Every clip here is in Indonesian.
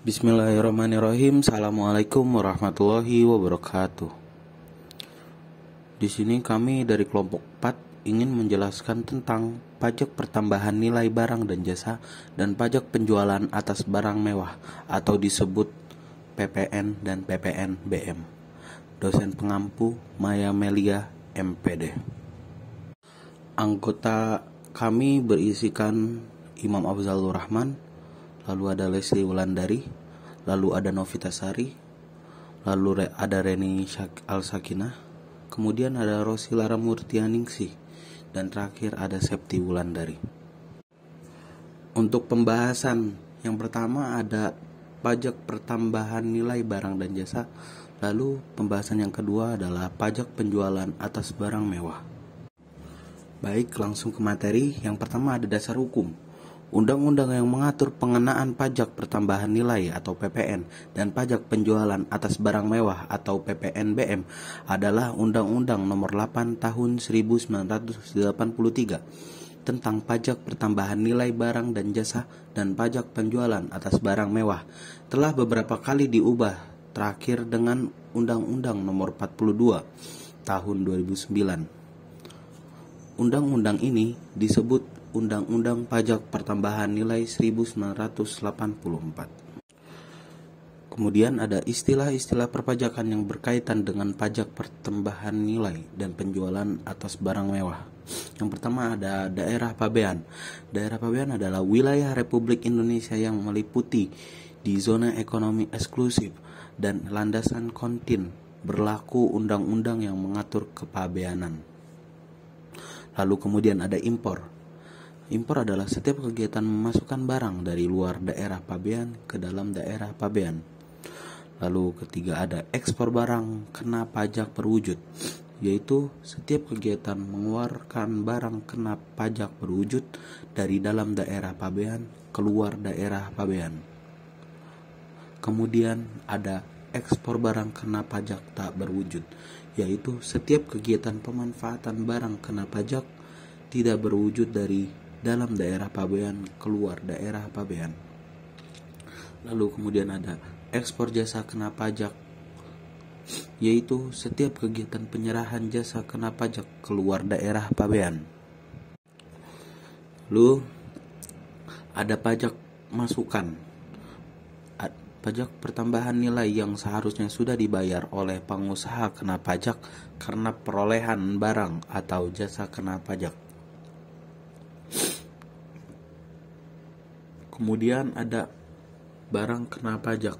Bismillahirrahmanirrahim. Assalamualaikum warahmatullahi wabarakatuh. Di sini kami dari kelompok 4 ingin menjelaskan tentang pajak pertambahan nilai barang dan jasa dan pajak penjualan atas barang mewah atau disebut PPN dan PPN BM. Dosen pengampu Maya Melia, MPD. Anggota kami berisikan Imam Afzalur Rahman, lalu ada Leslie Wulandari, lalu ada Novita Sari, lalu ada Reni Al-Sakinah, kemudian ada Rosi Lara Murtianingsih, dan terakhir ada Septi Wulandari. Untuk pembahasan yang pertama ada pajak pertambahan nilai barang dan jasa, lalu pembahasan yang kedua adalah pajak penjualan atas barang mewah. Baik, langsung ke materi. Yang pertama ada dasar hukum. Undang-undang yang mengatur pengenaan pajak pertambahan nilai atau PPN dan pajak penjualan atas barang mewah atau PPNBM adalah Undang-Undang Nomor 8 Tahun 1983 tentang pajak pertambahan nilai barang dan jasa dan pajak penjualan atas barang mewah. Telah beberapa kali diubah, terakhir dengan Undang-Undang Nomor 42 Tahun 2009. Undang-undang ini disebut Undang-Undang Pajak Pertambahan Nilai 1984. Kemudian ada istilah-istilah perpajakan yang berkaitan dengan pajak pertambahan nilai dan penjualan atas barang mewah. Yang pertama ada daerah pabean. Daerah pabean adalah wilayah Republik Indonesia yang meliputi di zona ekonomi eksklusif dan landasan kontin berlaku undang-undang yang mengatur kepabeanan. Lalu kemudian ada impor. Impor adalah setiap kegiatan memasukkan barang dari luar daerah pabean ke dalam daerah pabean. Lalu ketiga ada ekspor barang kena pajak berwujud, yaitu setiap kegiatan mengeluarkan barang kena pajak berwujud dari dalam daerah pabean keluar daerah pabean. Kemudian ada ekspor barang kena pajak tak berwujud, yaitu setiap kegiatan pemanfaatan barang kena pajak tidak berwujud dari dalam daerah pabean keluar daerah pabean. Lalu kemudian ada ekspor jasa kena pajak, yaitu setiap kegiatan penyerahan jasa kena pajak keluar daerah pabean. Lalu ada pajak masukan. Pajak pertambahan nilai yang seharusnya sudah dibayar oleh pengusaha kena pajak karena perolehan barang atau jasa kena pajak. Kemudian ada barang kena pajak.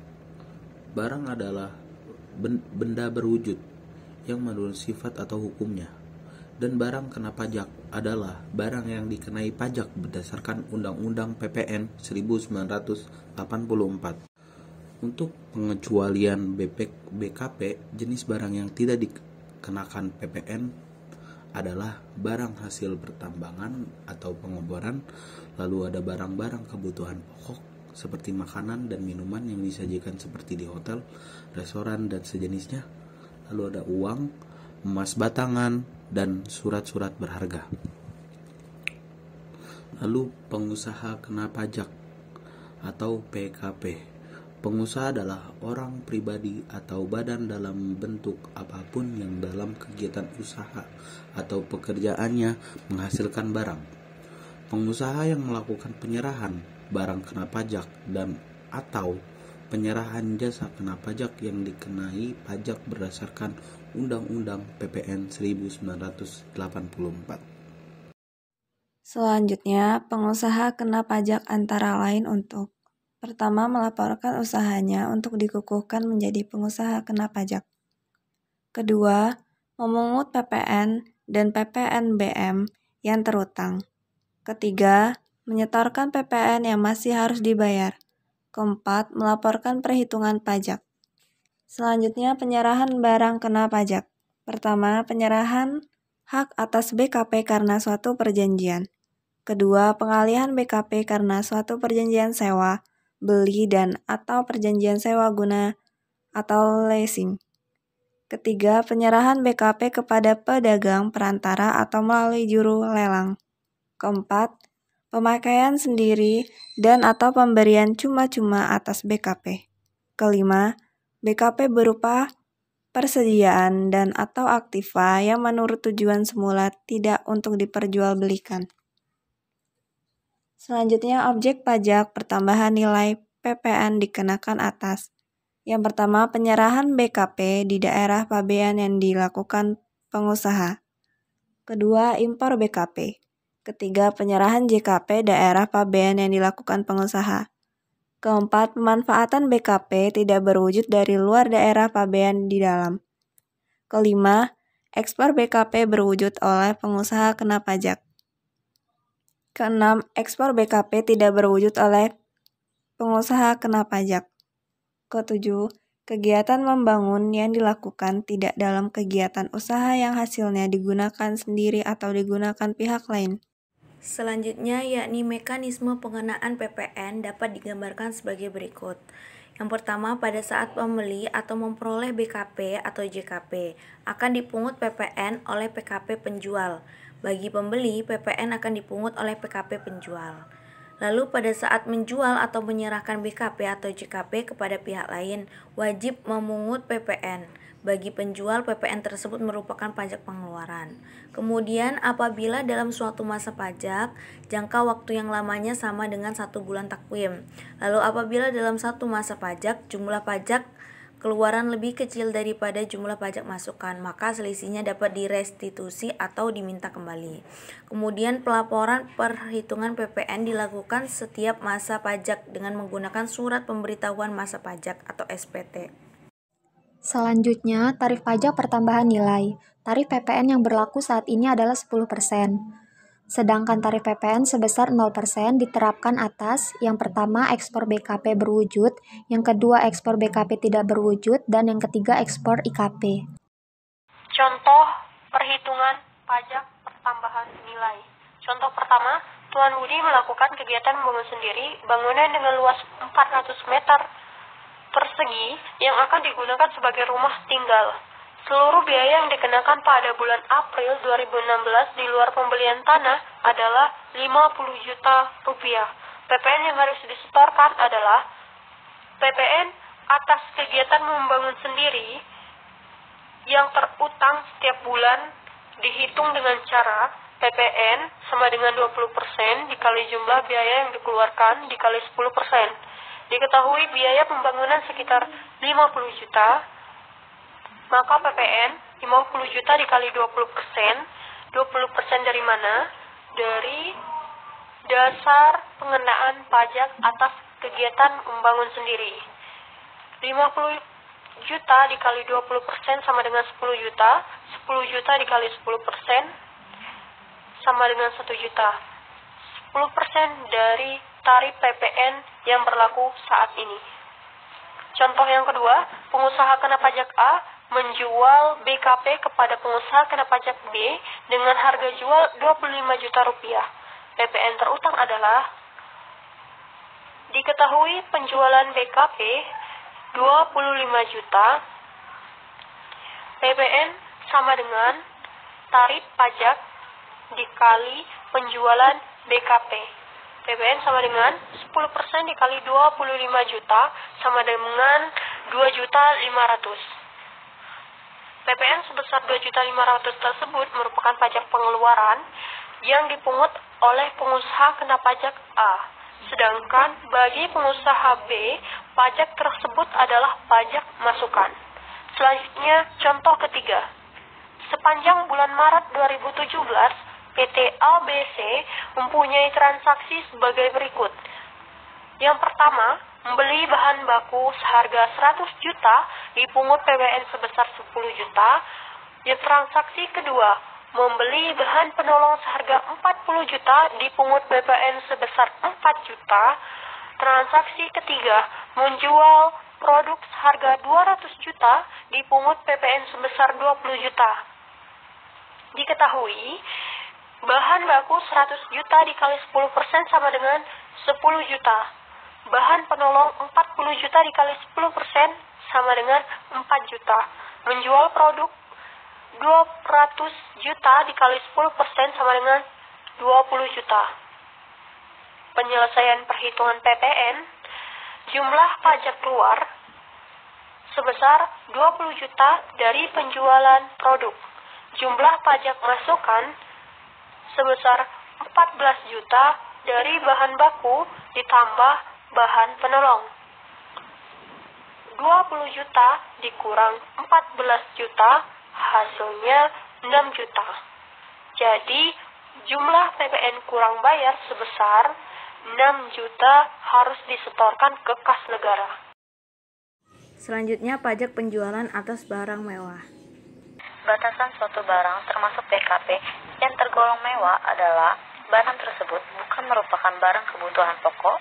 Barang adalah benda berwujud yang menurut sifat atau hukumnya. Dan barang kena pajak adalah barang yang dikenai pajak berdasarkan Undang-Undang PPN 1984. Untuk pengecualian BKP, jenis barang yang tidak dikenakan PPN adalah barang hasil pertambangan atau pengeboran. Lalu ada barang-barang kebutuhan pokok seperti makanan dan minuman yang disajikan seperti di hotel, restoran, dan sejenisnya. Lalu ada uang, emas batangan, dan surat-surat berharga. Lalu pengusaha kena pajak atau PKP. Pengusaha adalah orang pribadi atau badan dalam bentuk apapun yang dalam kegiatan usaha atau pekerjaannya menghasilkan barang. Pengusaha yang melakukan penyerahan barang kena pajak dan atau penyerahan jasa kena pajak yang dikenai pajak berdasarkan Undang-Undang PPN 1984. Selanjutnya, pengusaha kena pajak antara lain untuk: pertama, melaporkan usahanya untuk dikukuhkan menjadi pengusaha kena pajak. Kedua, memungut PPN dan PPNBM yang terutang. Ketiga, menyetorkan PPN yang masih harus dibayar. Keempat, melaporkan perhitungan pajak. Selanjutnya, penyerahan barang kena pajak. Pertama, penyerahan hak atas BKP karena suatu perjanjian. Kedua, pengalihan BKP karena suatu perjanjian sewa, beli dan atau perjanjian sewa guna atau leasing. Ketiga, penyerahan BKP kepada pedagang, perantara atau melalui juru lelang. Keempat, pemakaian sendiri, dan atau pemberian cuma-cuma atas BKP. Kelima, BKP berupa persediaan dan atau aktiva yang menurut tujuan semula tidak untuk diperjualbelikan. Selanjutnya, objek pajak pertambahan nilai PPN dikenakan atas. Yang pertama, penyerahan BKP di daerah pabean yang dilakukan pengusaha. Kedua, impor BKP. Ketiga, penyerahan JKP daerah pabean yang dilakukan pengusaha. Keempat, pemanfaatan BKP tidak berwujud dari luar daerah pabean di dalam. Kelima, ekspor BKP berwujud oleh pengusaha kena pajak. Keenam, ekspor BKP tidak berwujud oleh pengusaha kena pajak. Ketujuh, kegiatan membangun yang dilakukan tidak dalam kegiatan usaha yang hasilnya digunakan sendiri atau digunakan pihak lain. Selanjutnya, yakni mekanisme pengenaan PPN dapat digambarkan sebagai berikut. Yang pertama, pada saat pembeli atau memperoleh BKP atau JKP, akan dipungut PPN oleh PKP penjual. Bagi pembeli, PPN akan dipungut oleh PKP penjual. Lalu pada saat menjual atau menyerahkan BKP atau JKP kepada pihak lain, wajib memungut PPN. Bagi penjual, PPN tersebut merupakan pajak pengeluaran. Kemudian, apabila dalam suatu masa pajak, jangka waktu yang lamanya sama dengan 1 bulan takwim. Lalu apabila dalam satu masa pajak, jumlah pajak keluaran lebih kecil daripada jumlah pajak masukan, maka selisihnya dapat direstitusi atau diminta kembali. Kemudian pelaporan perhitungan PPN dilakukan setiap masa pajak dengan menggunakan surat pemberitahuan masa pajak atau SPT. Selanjutnya, tarif pajak pertambahan nilai. Tarif PPN yang berlaku saat ini adalah 10%. Sedangkan tarif PPN sebesar 0% diterapkan atas yang pertama ekspor BKP berwujud, yang kedua ekspor BKP tidak berwujud, dan yang ketiga ekspor IKP. Contoh perhitungan pajak pertambahan nilai. Contoh pertama, Tuan Budi melakukan kegiatan membangun sendiri bangunan dengan luas 400 meter persegi yang akan digunakan sebagai rumah tinggal. Seluruh biaya yang dikenakan pada bulan April 2016 di luar pembelian tanah adalah 50 juta rupiah. PPN yang harus disetorkan adalah PPN atas kegiatan membangun sendiri yang terutang setiap bulan dihitung dengan cara PPN sama dengan 20% dikali jumlah biaya yang dikeluarkan dikali 10%. Diketahui biaya pembangunan sekitar 50 juta, maka PPN 50 juta dikali 20%. 20% dari mana? Dari dasar pengenaan pajak atas kegiatan membangun sendiri. 50 juta dikali 20% sama dengan 10 juta. 10 juta dikali 10% sama dengan 1 juta. 10% dari tarif PPN yang berlaku saat ini. Contoh yang kedua, pengusaha kena pajak A menjual BKP kepada pengusaha kena pajak B dengan harga jual 25 juta rupiah. PPN terutang adalah diketahui penjualan BKP 25 juta. PPN sama dengan tarif pajak dikali penjualan BKP. PPN sama dengan 10% dikali 25 juta sama dengan 2.500.000. PPN sebesar 2.500.000 tersebut merupakan pajak pengeluaran yang dipungut oleh pengusaha kena pajak A. Sedangkan bagi pengusaha B, pajak tersebut adalah pajak masukan. Selanjutnya, contoh ketiga. Sepanjang bulan Maret 2017, PT ABC mempunyai transaksi sebagai berikut. Yang pertama, membeli bahan baku seharga 100 juta dipungut PPN sebesar 10 juta. Yang transaksi kedua, membeli bahan penolong seharga 40 juta dipungut PPN sebesar 4 juta. Transaksi ketiga, menjual produk seharga 200 juta dipungut PPN sebesar 20 juta. Diketahui, bahan baku 100 juta dikali 10% sama dengan 10 juta. Bahan penolong 40 juta dikali 10% sama dengan 4 juta. Menjual produk 200 juta dikali 10% sama dengan 20 juta. penyelesaian perhitungan PPN, jumlah pajak keluar sebesar 20 juta dari penjualan produk. Jumlah pajak masukan sebesar 14 juta dari bahan baku ditambah bahan penolong. 20 juta dikurang 14 juta, hasilnya 6 juta. Jadi, jumlah PPN kurang bayar sebesar 6 juta harus disetorkan ke kas negara. Selanjutnya, pajak penjualan atas barang mewah. Batasan suatu barang termasuk BKP yang tergolong mewah adalah barang tersebut bukan merupakan barang kebutuhan pokok,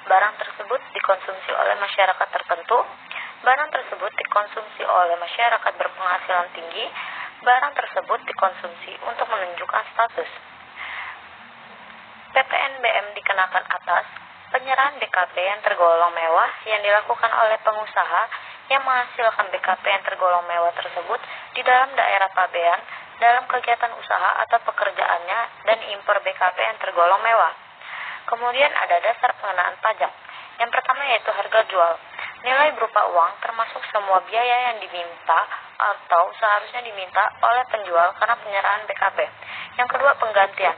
barang tersebut dikonsumsi oleh masyarakat tertentu, barang tersebut dikonsumsi oleh masyarakat berpenghasilan tinggi, barang tersebut dikonsumsi untuk menunjukkan status. PPNBM dikenakan atas penyerahan BKP yang tergolong mewah yang dilakukan oleh pengusaha yang menghasilkan BKP yang tergolong mewah tersebut di dalam daerah pabean dalam kegiatan usaha atau pekerjaannya dan impor BKP yang tergolong mewah. Kemudian ada dasar pengenaan pajak. Yang pertama yaitu harga jual. Nilai berupa uang termasuk semua biaya yang diminta atau seharusnya diminta oleh penjual karena penyerahan BKP. Yang kedua penggantian.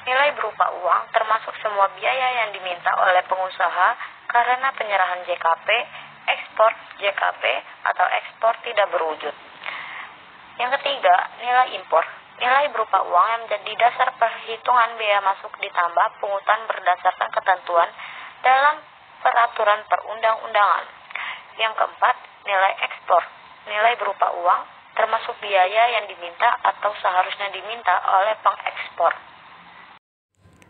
Nilai berupa uang termasuk semua biaya yang diminta oleh pengusaha karena penyerahan JKP, ekspor JKP atau ekspor tidak berwujud. Yang ketiga, nilai impor. Nilai berupa uang yang menjadi dasar perhitungan biaya masuk ditambah pungutan berdasarkan ketentuan dalam peraturan perundang-undangan. Yang keempat, nilai ekspor. Nilai berupa uang termasuk biaya yang diminta atau seharusnya diminta oleh pengekspor.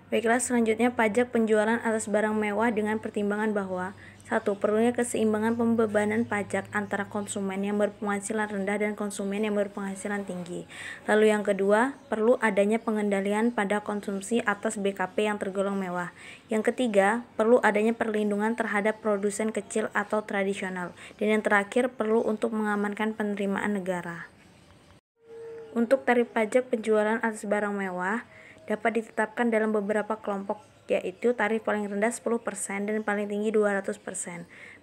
Baiklah, selanjutnya pajak penjualan atas barang mewah dengan pertimbangan bahwa 1. Perlunya keseimbangan pembebanan pajak antara konsumen yang berpenghasilan rendah dan konsumen yang berpenghasilan tinggi. Lalu yang kedua, perlu adanya pengendalian pada konsumsi atas BKP yang tergolong mewah. Yang ketiga, perlu adanya perlindungan terhadap produsen kecil atau tradisional. Dan yang terakhir, perlu untuk mengamankan penerimaan negara. Untuk tarif pajak penjualan atas barang mewah dapat ditetapkan dalam beberapa kelompok, yaitu tarif paling rendah 10% dan paling tinggi 200%.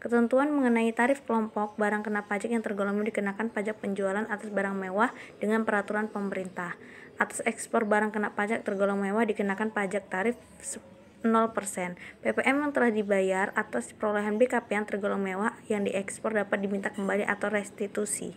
Ketentuan mengenai tarif kelompok barang kena pajak yang tergolong dikenakan pajak penjualan atas barang mewah dengan peraturan pemerintah. Atas ekspor barang kena pajak tergolong mewah dikenakan pajak tarif 0%. PPN yang telah dibayar atas perolehan BKP yang tergolong mewah yang diekspor dapat diminta kembali atau restitusi.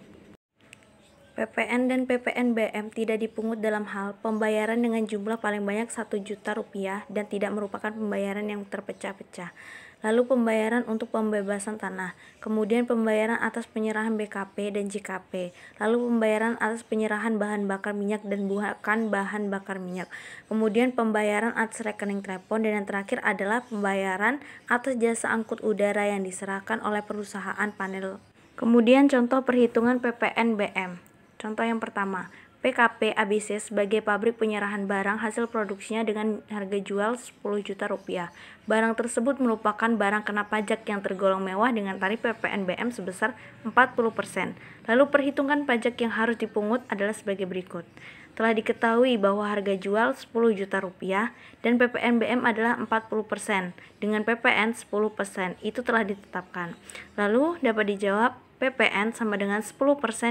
PPN dan PPNBM tidak dipungut dalam hal pembayaran dengan jumlah paling banyak 1 juta rupiah dan tidak merupakan pembayaran yang terpecah-pecah. Lalu pembayaran untuk pembebasan tanah, kemudian pembayaran atas penyerahan BKP dan JKP, lalu pembayaran atas penyerahan bahan bakar minyak dan bukan bahan bakar minyak, kemudian pembayaran atas rekening telepon, dan yang terakhir adalah pembayaran atas jasa angkut udara yang diserahkan oleh perusahaan panel. Kemudian contoh perhitungan PPNBM. Contoh yang pertama, PKP ABC sebagai pabrik penyerahan barang hasil produksinya dengan harga jual 10 juta rupiah. Barang tersebut merupakan barang kena pajak yang tergolong mewah dengan tarif PPNBM sebesar 40%. Lalu perhitungan pajak yang harus dipungut adalah sebagai berikut. Telah diketahui bahwa harga jual 10 juta rupiah dan PPNBM adalah 40%. Dengan PPN 10% itu telah ditetapkan. Lalu dapat dijawab PPN sama dengan 10%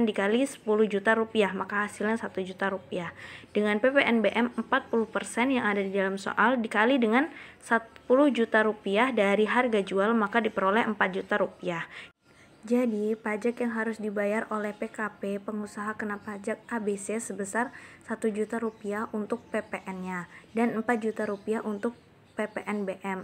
dikali 10 juta rupiah, maka hasilnya 1 juta rupiah. Dengan PPNBM 40% yang ada di dalam soal dikali dengan 10 juta rupiah dari harga jual, maka diperoleh 4 juta rupiah. Jadi, pajak yang harus dibayar oleh PKP pengusaha kena pajak ABC sebesar 1 juta rupiah untuk PPN-nya dan 4 juta rupiah untuk PPNBM.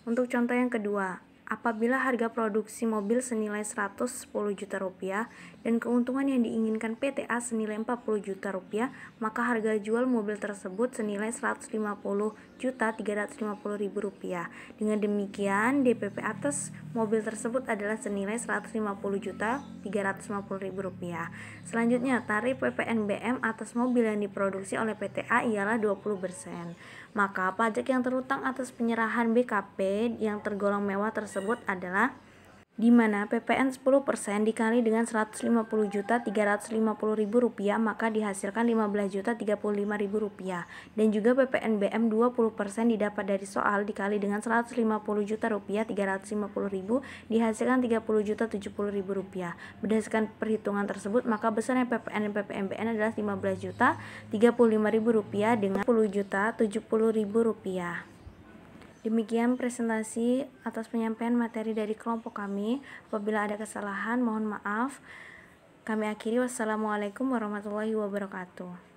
Untuk contoh yang kedua, apabila harga produksi mobil senilai 110 juta rupiah dan keuntungan yang diinginkan PTA senilai 40 juta rupiah, maka harga jual mobil tersebut senilai 150.350.000 rupiah. Dengan demikian, DPP atas mobil tersebut adalah senilai 150.350.000 rupiah. Selanjutnya, tarif PPNBM atas mobil yang diproduksi oleh PTA ialah 20%. Maka pajak yang terutang atas penyerahan BKP yang tergolong mewah tersebut adalah di mana PPN 10% dikali dengan Rp150.350.000 maka dihasilkan Rp15.035.000, dan juga PPN BM 20% didapat dari soal dikali dengan Rp150.000.350.000 dihasilkan Rp30.070.000. Berdasarkan perhitungan tersebut, maka besarnya PPN dan PPN BN adalah Rp15.035.000 dengan Rp10.070.000. Demikian presentasi atas penyampaian materi dari kelompok kami. Apabila ada kesalahan, mohon maaf. Kami akhiri. Wassalamualaikum warahmatullahi wabarakatuh.